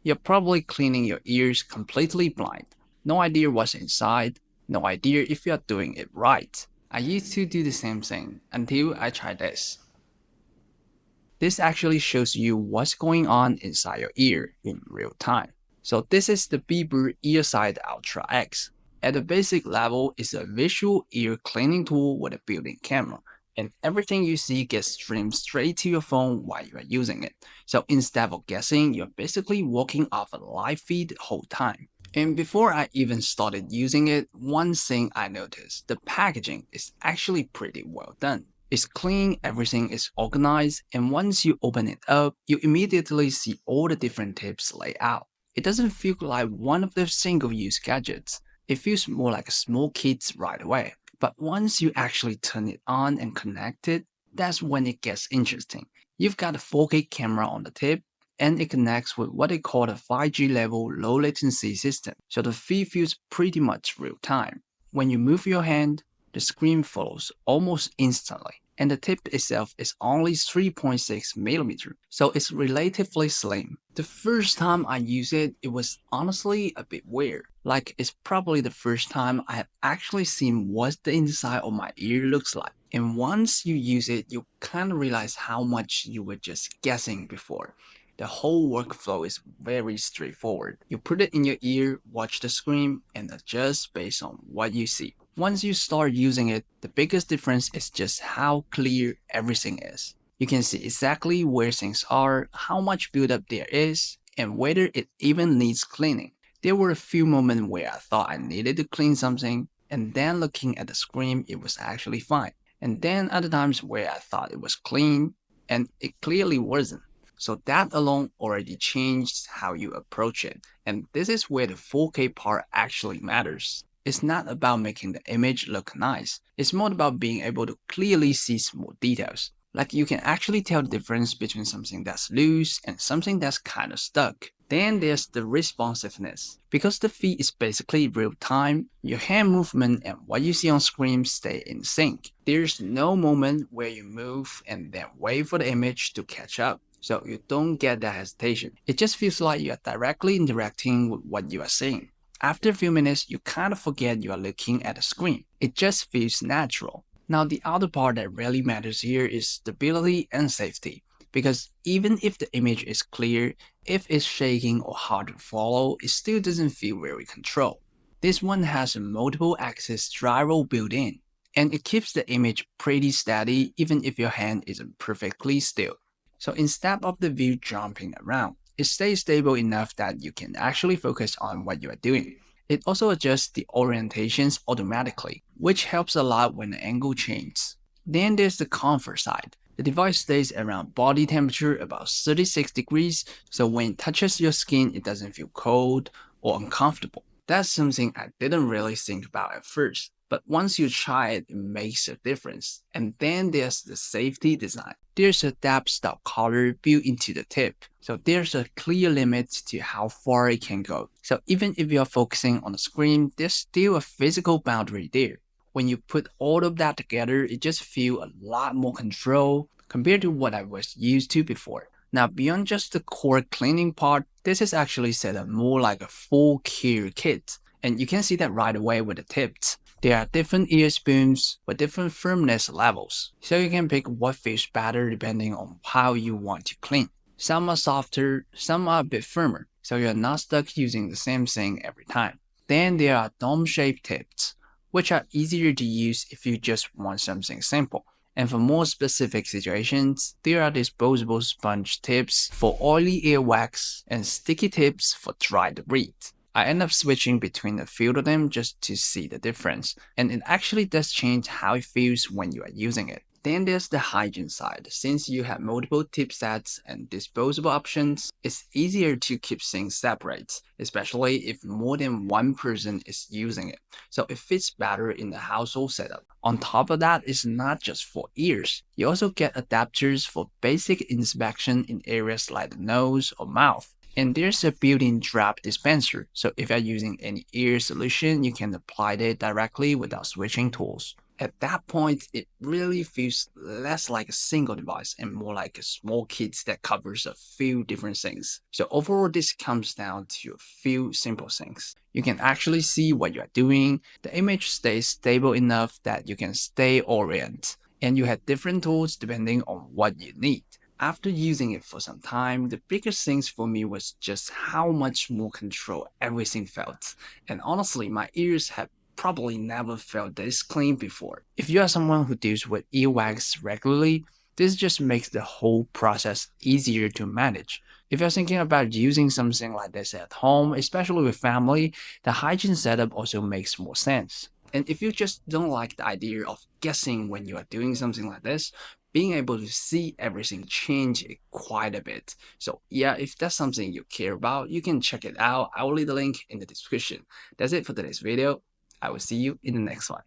You're probably cleaning your ears completely blind. No idea what's inside, no idea if you're doing it right. I used to do the same thing until I tried this. This actually shows you what's going on inside your ear in real time. So this is the Bebird EarSight Ultra X. At the basic level, it's a visual ear cleaning tool with a built-in camera, and everything you see gets streamed straight to your phone while you are using it. So instead of guessing, you're basically walking off a live feed the whole time. And before I even started using it, one thing I noticed, the packaging is actually pretty well done. It's clean, everything is organized, and once you open it up, you immediately see all the different tips laid out. It doesn't feel like one of the single-use gadgets. It feels more like a small kit's right away. But once you actually turn it on and connect it, that's when it gets interesting. You've got a 4K camera on the tip, and it connects with what they call a 5G level low latency system, so the feed feels pretty much real time. When you move your hand, the screen follows almost instantly, and the tip itself is only 3.6mm, so it's relatively slim. The first time I used it, it was honestly a bit weird. Like, it's probably the first time I have actually seen what the inside of my ear looks like. And once you use it, you kind of realize how much you were just guessing before. The whole workflow is very straightforward. You put it in your ear, watch the screen, and adjust based on what you see. Once you start using it, the biggest difference is just how clear everything is. You can see exactly where things are, how much buildup there is, and whether it even needs cleaning. There were a few moments where I thought I needed to clean something, and then looking at the screen, it was actually fine. And then other times where I thought it was clean, and it clearly wasn't. So that alone already changed how you approach it. And this is where the 4K part actually matters. It's not about making the image look nice. It's more about being able to clearly see small details. Like, you can actually tell the difference between something that's loose and something that's kind of stuck. Then there's the responsiveness. Because the feed is basically real time, your hand movement and what you see on screen stay in sync. There's no moment where you move and then wait for the image to catch up. So you don't get that hesitation. It just feels like you are directly interacting with what you are seeing. After a few minutes, you kind of forget you are looking at the screen. It just feels natural. Now, the other part that really matters here is stability and safety. Because even if the image is clear, if it's shaking or hard to follow, it still doesn't feel very controlled. This one has a multiple axis gyro built in, and it keeps the image pretty steady even if your hand isn't perfectly still. So instead of the view jumping around, it stays stable enough that you can actually focus on what you are doing. It also adjusts the orientations automatically, which helps a lot when the angle changes. Then there's the comfort side. The device stays around body temperature about 36 degrees, so when it touches your skin, it doesn't feel cold or uncomfortable. That's something I didn't really think about at first, but once you try it, it makes a difference. And then there's the safety design. There's a depth stop collar built into the tip, so there's a clear limit to how far it can go. So even if you're focusing on the screen, there's still a physical boundary there. When you put all of that together, it just feels a lot more control compared to what I was used to before. Now, beyond just the core cleaning part, this is actually set up more like a full care kit. And you can see that right away with the tips. There are different ear spoons with different firmness levels, so you can pick what feels better depending on how you want to clean. Some are softer, some are a bit firmer, so you're not stuck using the same thing every time. Then there are dome-shaped tips, which are easier to use if you just want something simple. And for more specific situations, there are disposable sponge tips for oily earwax and sticky tips for dry debris. I end up switching between a few of them just to see the difference, and it actually does change how it feels when you are using it. Then there's the hygiene side. Since you have multiple tip sets and disposable options, it's easier to keep things separate, especially if more than one person is using it. So it fits better in the household setup. On top of that, it's not just for ears. You also get adapters for basic inspection in areas like the nose or mouth. And there's a built-in drop dispenser, so if you're using any ear solution, you can apply it directly without switching tools. At that point, it really feels less like a single device and more like a small kit that covers a few different things. So overall, this comes down to a few simple things. You can actually see what you are doing, the image stays stable enough that you can stay oriented, and you have different tools depending on what you need. After using it for some time, the biggest things for me was just how much more control everything felt. And honestly, my ears have probably never felt this clean before. If you are someone who deals with earwax regularly, this just makes the whole process easier to manage. If you're thinking about using something like this at home, especially with family, the hygiene setup also makes more sense. And if you just don't like the idea of guessing when you are doing something like this, being able to see everything change it quite a bit. So yeah, if that's something you care about, you can check it out. I will leave the link in the description. That's it for today's video. I will see you in the next one.